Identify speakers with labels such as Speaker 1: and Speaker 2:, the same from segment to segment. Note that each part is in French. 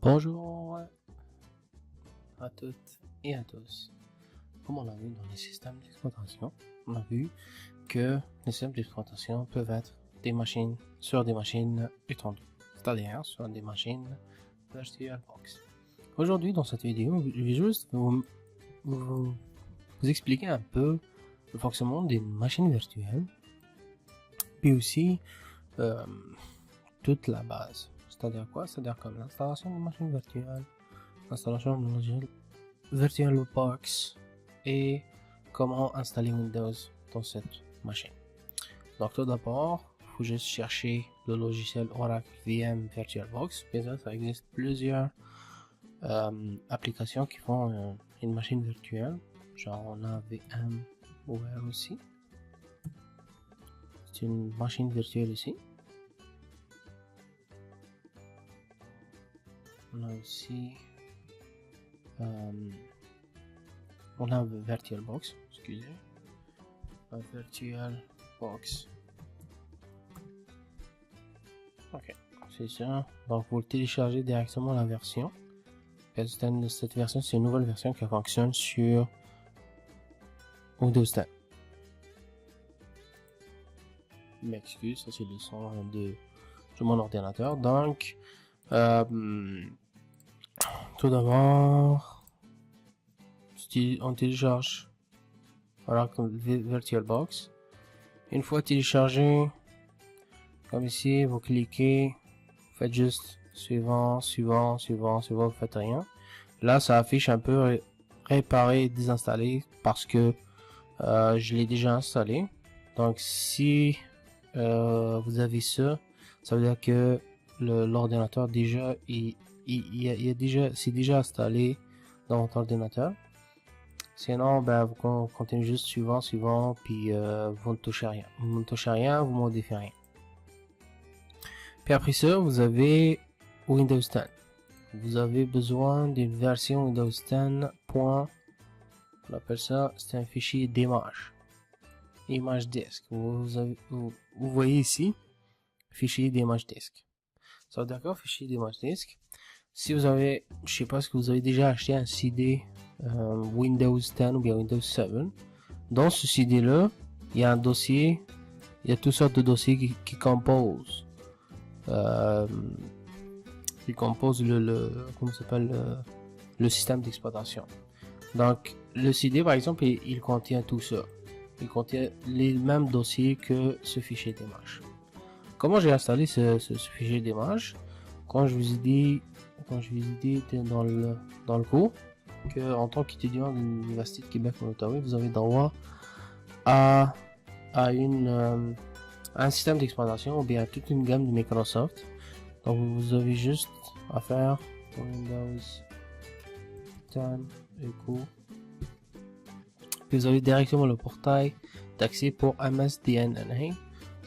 Speaker 1: Bonjour à toutes et à tous. Comme on l'a vu dans les systèmes d'exploitation, on a vu que les systèmes d'exploitation peuvent être des machines sur des machines étendues, c'est-à-dire sur des machines VirtualBox. Aujourd'hui, dans cette vidéo, je vais juste vous expliquer un peu le fonctionnement des machines virtuelles, puis aussi toute la base. C'est-à-dire quoi? C'est-à-dire comme l'installation de machines virtuelles, l'installation de logiciel VirtualBox et comment installer Windows dans cette machine. Donc tout d'abord, il faut juste chercher le logiciel Oracle VM VirtualBox. Déjà, ça existe plusieurs applications qui font une machine virtuelle. Genre on a VM ouvert aussi. C'est une machine virtuelle ici. On a aussi on a VirtualBox, excusez. VirtualBox. Ok, c'est ça. Donc vous téléchargez directement la version. Cette version, c'est une nouvelle version qui fonctionne sur Windows 10. Je m'excuse, ça c'est le son de mon ordinateur. Donc tout d'abord, on télécharge Oracle VirtualBox. Une fois téléchargé, comme ici, vous cliquez, vous faites juste suivant, vous faites rien. Là, ça affiche un peu réparer, désinstaller parce que je l'ai déjà installé. Donc, si vous avez ça, ça veut dire que l'ordinateur déjà c'est déjà installé dans votre ordinateur. Sinon, ben, vous continuez juste suivant, puis vous ne touchez rien. Vous ne touchez rien, vous modifiez rien. Puis après ça, vous avez Windows 10. Vous avez besoin d'une version Windows 10. On appelle ça, c'est un fichier d'image. Image disk. Vous voyez ici, fichier d'image disk. Ça veut dire quoi, fichier d'image disk? Si vous avez, je sais pas si vous avez déjà acheté un CD Windows 10 ou bien Windows 7, dans ce CD là, il y a un dossier, il y a toutes sortes de dossiers qui composent comment s'appelle le système d'exploitation. Donc le CD par exemple, il contient tout ça. Il contient les mêmes dossiers que ce fichier d'image. Comment j'ai installé ce fichier d'image? Quand je vous ai dit dans le cours que en tant qu'étudiant de l'Université de Québec en Ottawa, vous avez droit à un système d'exploitation ou bien à toute une gamme de Microsoft. Donc vous avez juste à faire Windows 10 Echo. Puis vous avez directement le portail d'accès pour MSDN.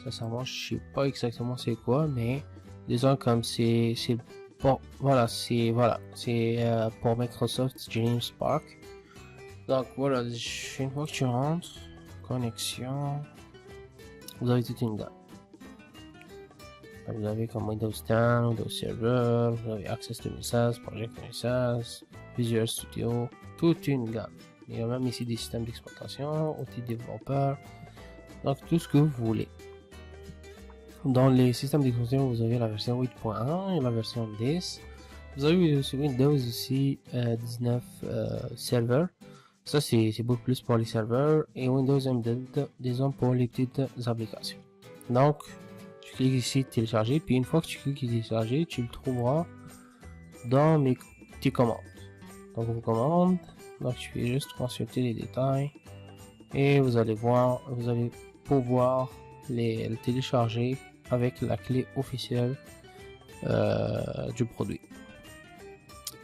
Speaker 1: Sincèrement, je sais pas exactement c'est quoi, mais disons comme c'est pour pour Microsoft Dream Spark. Donc voilà, une fois que tu rentres, connexion, vous avez toute une gamme. Vous avez comme Windows 10, Windows Server, vous avez Access 2016, Project 2016, Visual Studio, toute une gamme. Il y a même ici des systèmes d'exploitation, outils développeurs, donc tout ce que vous voulez. Dans les systèmes d'exploitation, vous avez la version 8.1 et la version 10. Vous avez sur Windows aussi 19 Server. Ça c'est beaucoup plus pour les serveurs, et Windows Embedded, disons pour les petites applications. Donc tu cliques ici télécharger, puis une fois que tu cliques télécharger, tu le trouveras dans mes petites commandes. Donc vos commandes, donc tu fais juste consulter les détails et vous allez pouvoir le télécharger avec la clé officielle du produit.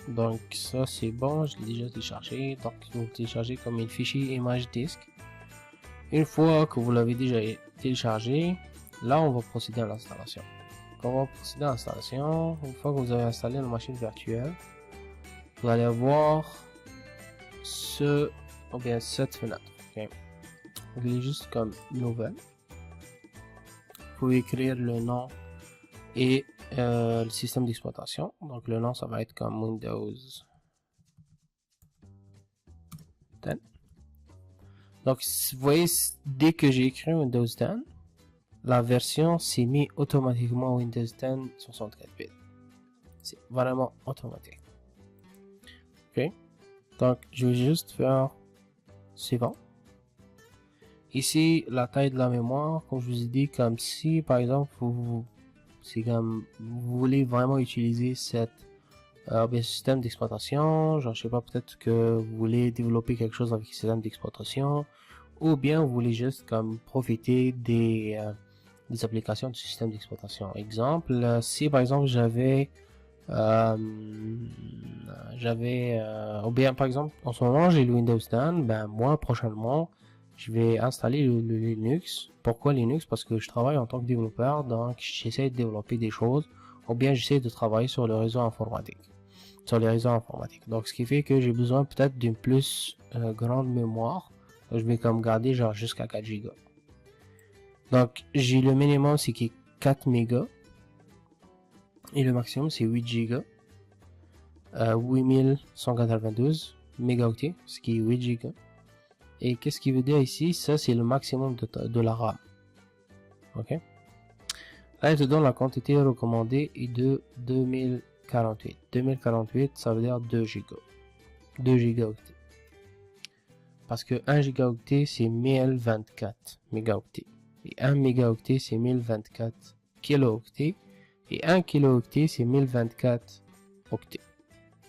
Speaker 1: Donc ça c'est bon, je l'ai déjà téléchargé. Donc vous le téléchargez comme un fichier image disk. Une fois que vous l'avez déjà téléchargé, là on va procéder à l'installation. Quand on va procéder à l'installation, une fois que vous avez installé la machine virtuelle, vous allez avoir cette fenêtre. Okay. Vous voulez juste comme nouvelle. Vous pouvez écrire le nom et le système d'exploitation. Donc le nom ça va être comme Windows 10. Donc vous voyez, dès que j'ai écrit Windows 10, la version s'est mise automatiquement Windows 10 64 bits. C'est vraiment automatique. Ok. Donc je vais juste faire suivant. Ici la taille de la mémoire, comme je vous ai dit, comme si par exemple c'est comme vous voulez vraiment utiliser cette système d'exploitation, genre je sais pas, peut-être que vous voulez développer quelque chose avec le système d'exploitation, ou bien vous voulez juste comme profiter des applications du système d'exploitation. Exemple, si par exemple j'avais ou bien par exemple en ce moment j'ai le Windows 10, ben moi prochainement je vais installer le Linux. Pourquoi Linux? Parce que je travaille en tant que développeur, donc j'essaie de développer des choses, ou bien j'essaie de travailler sur le réseau informatique, sur les réseaux informatiques. Donc ce qui fait que j'ai besoin peut-être d'une plus grande mémoire. Donc, je vais comme garder genre jusqu'à 4 Go. Donc j'ai le minimum c'est qui est 4 mégas et le maximum c'est 8 Go. 8192 mégaoctets, ce qui est 8 Go. Et qu'est-ce qui veut dire ici? Ça c'est le maximum de la RAM. Ok. Là il te donne la quantité recommandée est de 2048. 2048 ça veut dire 2 Go. 2 gigaoctets. Parce que 1 gigaoctet c'est 1024 mégaoctets. Et 1 mégaoctet c'est 1024 kilooctets. Et 1 kilooctet c'est 1024 octets.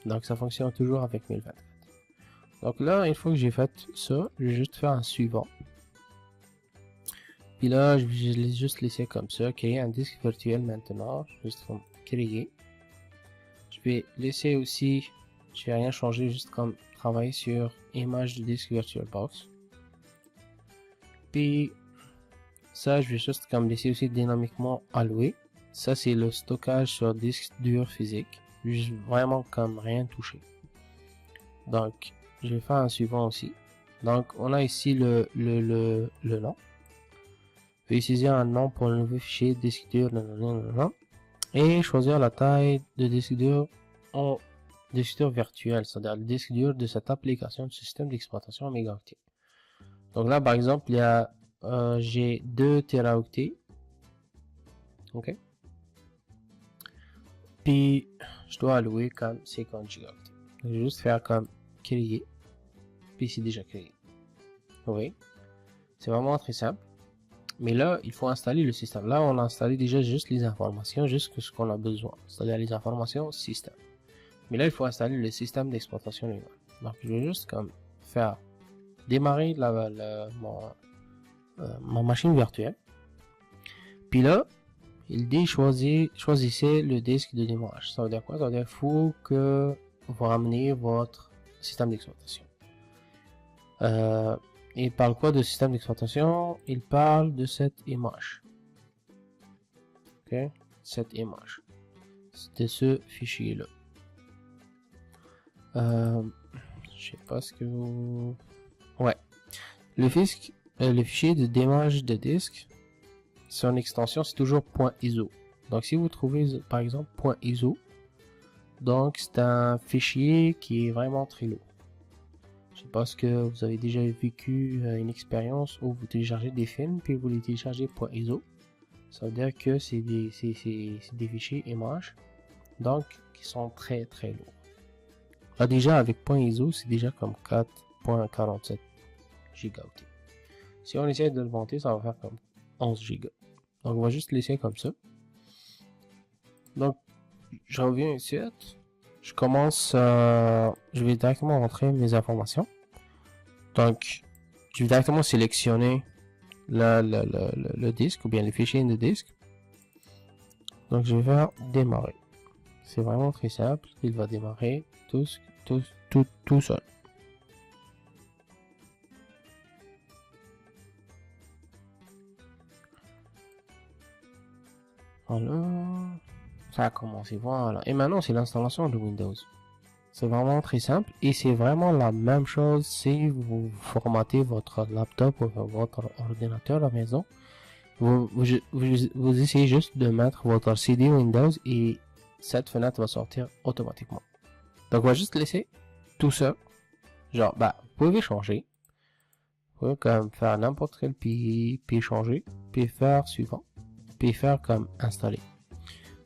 Speaker 1: Donc ça fonctionne toujours avec 1024. Donc là, une fois que j'ai fait ça, je vais juste faire un suivant. Puis là, je vais juste laisser comme ça, créer un disque virtuel maintenant. Juste comme créer. Je vais laisser aussi, je vais rien changer, juste comme travailler sur image de disque VirtualBox. Puis ça, je vais juste comme laisser aussi dynamiquement alloué. Ça, c'est le stockage sur disque dur physique. Juste vraiment comme rien touché. Donc, je vais faire un suivant aussi. Donc, on a ici le nom. Je vais utiliser un nom pour le nouveau fichier disque dur. Et choisir la taille de disque dur en disque dur virtuel, c'est-à-dire le disque dur de cette application de système d'exploitation mégaoctet. Donc là, par exemple, il y a j'ai 2 téraoctets. Ok. Puis, je dois allouer comme 50 gigaoctets. Je vais juste faire comme créer. Puis c'est déjà créé. Oui. C'est vraiment très simple. Mais là, il faut installer le système. Là, on a installé déjà juste les informations, juste ce qu'on a besoin. C'est-à-dire les informations système. Mais là, il faut installer le système d'exploitation lui-même. Donc, je vais juste comme faire démarrer ma machine virtuelle. Puis là, il dit choisissez le disque de démarrage. Ça veut dire quoi? Ça veut dire qu'il faut que vous ramenez votre système d'exploitation. Il parle quoi de système d'exploitation? Il parle de cette image. Ok, cette image. C'était ce fichier là. Je sais pas ce que vous... Ouais. Le fichier de démarrage de disque, son extension c'est toujours .iso. Donc si vous trouvez par exemple .iso, donc c'est un fichier qui est vraiment très lourd. Je sais pas ce que vous avez déjà vécu une expérience où vous téléchargez des films puis vous les téléchargez .iso. Ça veut dire que c'est des fichiers images, donc qui sont très très lourds. Là déjà avec .iso c'est déjà comme 4.47 gigaoctets. Si on essaie de le monter, ça va faire comme 11 gigas. Donc on va juste laisser comme ça. Donc je reviens ici. Je commence, je vais directement rentrer mes informations. Donc, je vais directement sélectionner le disque ou bien le fichier de disque. Donc, je vais faire démarrer. C'est vraiment très simple. Il va démarrer tout seul. Voilà. Ça a commencé, voilà. Et maintenant, c'est l'installation de Windows. C'est vraiment très simple et c'est vraiment la même chose si vous formatez votre laptop ou votre ordinateur à la maison. vous essayez juste de mettre votre CD Windows et cette fenêtre va sortir automatiquement. Donc on va juste laisser tout ça. Genre, bah, vous pouvez changer. Vous pouvez comme faire n'importe quel puis changer, puis faire suivant, puis faire comme installer.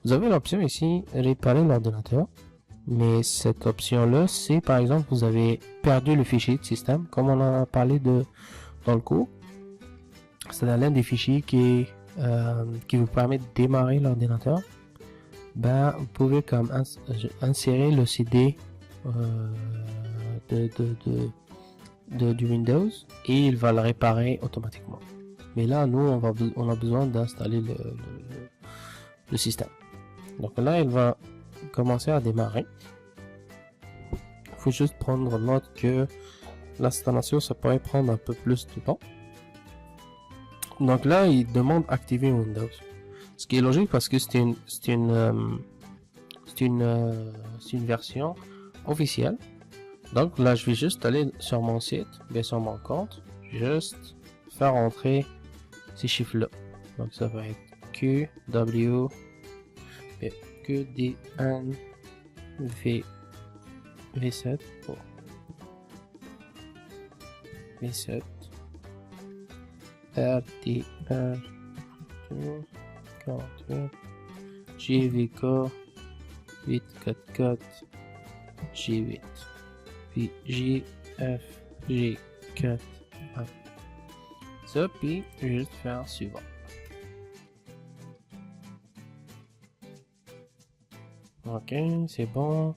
Speaker 1: Vous avez l'option ici, réparer l'ordinateur. Mais cette option-là, c'est par exemple, vous avez perdu le fichier de système, comme on en a parlé dans le cours. C'est l'un des fichiers qui vous permet de démarrer l'ordinateur. Ben, vous pouvez comme insérer le CD du Windows et il va le réparer automatiquement. Mais là, nous, on a besoin d'installer le système. Donc là, il va commencer à démarrer. Il faut juste prendre note que l'installation, ça pourrait prendre un peu plus de temps. Donc là, il demande activer Windows. Ce qui est logique parce que c'est une version officielle. Donc là, je vais juste aller sur mon site, bien sur mon compte, juste faire entrer ces chiffres-là. Donc ça va être QW QDN V7 pour V7 RTR 48 GVK 844 G8 puis GF G4 ça, puis juste faire suivant. Ok, c'est bon.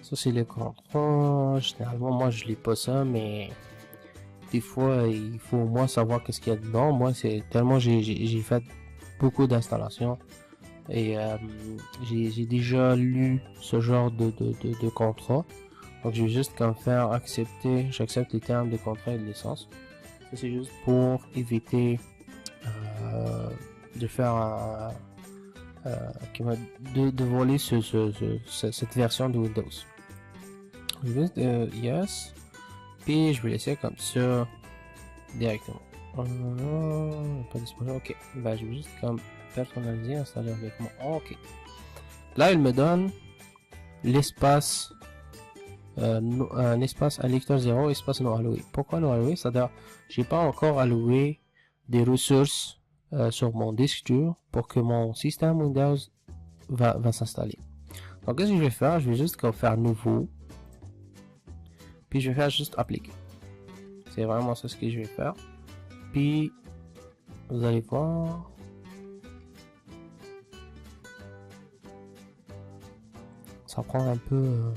Speaker 1: Ça, c'est le contrat. Généralement, moi, je lis pas ça, mais des fois, il faut au moins savoir qu'est-ce qu'il y a dedans. Moi, c'est tellement j'ai fait beaucoup d'installations et j'ai déjà lu ce genre de contrat. Donc, je vais juste comme faire accepter. J'accepte les termes de contrat et de licence. Ça, c'est juste pour éviter de faire de voler cette version de Windows. Juste yes, puis je vais laisser comme ça directement. Pas disponible. Ok, bah je vais juste comme personnaliser, installer avec moi. Ok. Là, il me donne l'espace, un espace à lecteur 0, espace non alloué. Pourquoi non alloué? C'est-à-dire, j'ai pas encore alloué des ressources sur mon disque dur pour que mon système Windows va s'installer. Donc qu'est-ce que je vais faire? Je vais juste faire nouveau, puis je vais faire juste appliquer. C'est vraiment ça ce que je vais faire. Puis vous allez voir, ça prend un peu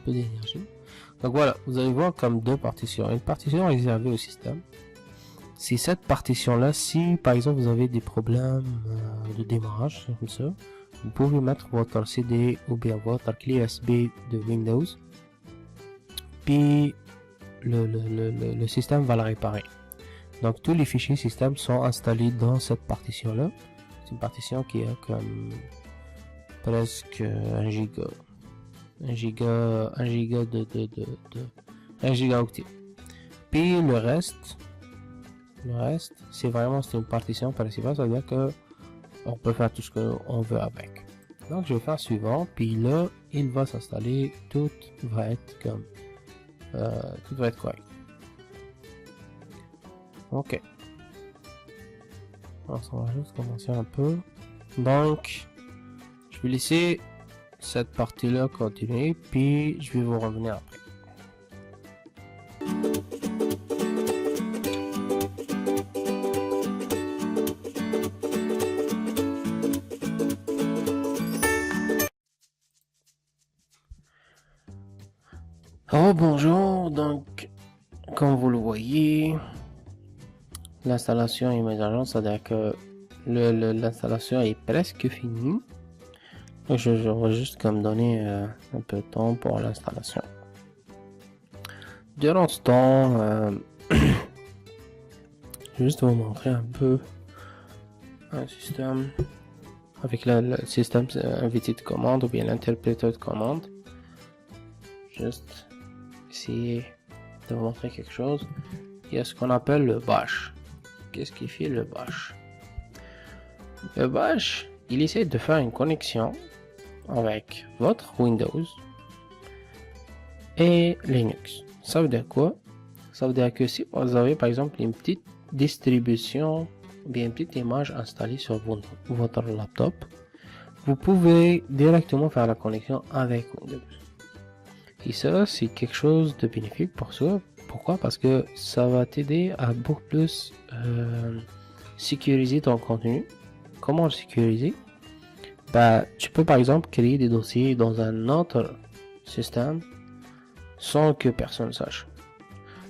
Speaker 1: d'énergie. Donc voilà, vous allez voir comme deux partitions. Une partition réservée au système. C'est cette partition-là, si par exemple vous avez des problèmes de démarrage, comme ça, vous pouvez mettre votre CD ou bien votre clé USB de Windows, puis le système va la réparer. Donc tous les fichiers système sont installés dans cette partition-là. C'est une partition qui a comme presque 1 giga. 1 gigaoctet. Puis le reste, c'est vraiment une partition principale, ça veut dire que on peut faire tout ce qu'on veut avec. Donc je vais faire suivant, puis là il va s'installer, tout va être correct. Ok. Alors on va juste commencer un peu. Donc je vais laisser cette partie là continuer, puis je vais vous revenir après. Oh bonjour, donc comme vous le voyez, l'installation est mise à jour, c'est-à-dire que l'installation est presque finie. Donc je vais juste comme donner un peu de temps pour l'installation. Durant ce temps, je vais juste vous montrer un peu un système avec le système invité de commande ou bien l'interpréteur de commande. Juste essayer de vous montrer quelque chose. Il y a ce qu'on appelle le bash. Qu'est-ce qui fait le bash? le bash, il essaie de faire une connexion avec votre Windows et Linux. Ça veut dire quoi? Ça veut dire que si vous avez par exemple une petite distribution, bien une petite image installée sur votre laptop, vous pouvez directement faire la connexion avec Windows. Et ça, c'est quelque chose de bénéfique pour ça. Pourquoi? Parce que ça va t'aider à beaucoup plus sécuriser ton contenu. Comment le sécuriser? Bah, tu peux par exemple créer des dossiers dans un autre système sans que personne sache.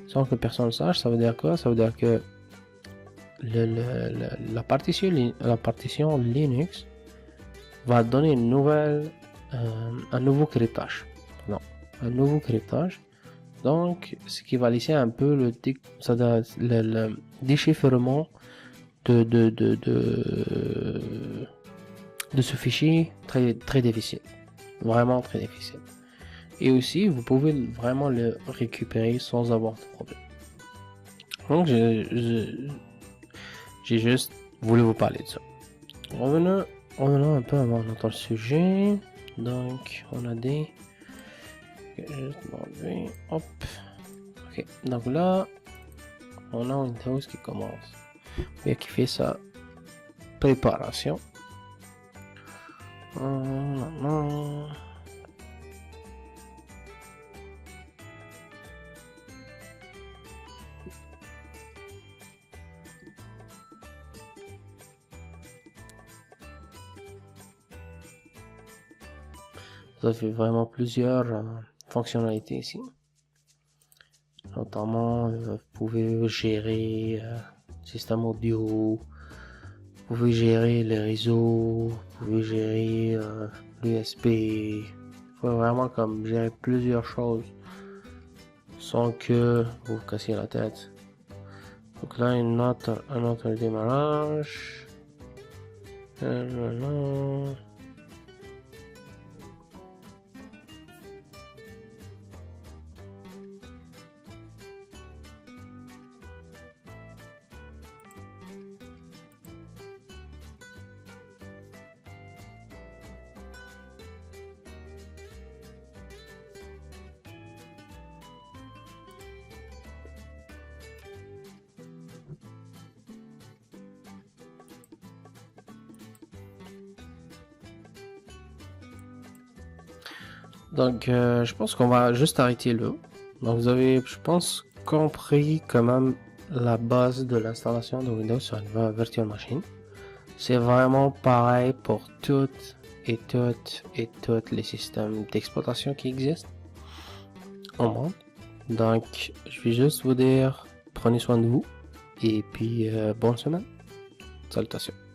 Speaker 1: Sans que personne sache, ça veut dire quoi? Ça veut dire que la partition Linux va donner une nouvelle, un nouveau cryptage. Non, un nouveau cryptage. Donc, ce qui va laisser un peu le déchiffrement de ce fichier très difficile. Vraiment très difficile. Et aussi, vous pouvez vraiment le récupérer sans avoir de problème. Donc, j'ai juste voulu vous parler de ça. Revenons un peu avant notre sujet. Donc, on a des... Hop. Ok, donc là, on a Windows qui commence. Et qui fait sa préparation. Ça fait vraiment plusieurs fonctionnalités ici. Notamment, vous pouvez gérer système audio, vous pouvez gérer le réseau, vous pouvez gérer l'USB. Vous pouvez vraiment comme gérer plusieurs choses sans que vous vous cassiez la tête. Donc là, un autre démarrage. Donc, je pense qu'on va juste arrêter là. Donc, vous avez, je pense, compris quand même la base de l'installation de Windows sur une virtual machine. C'est vraiment pareil pour toutes les systèmes d'exploitation qui existent au monde. Donc, je vais juste vous dire, prenez soin de vous et puis bonne semaine. Salutations.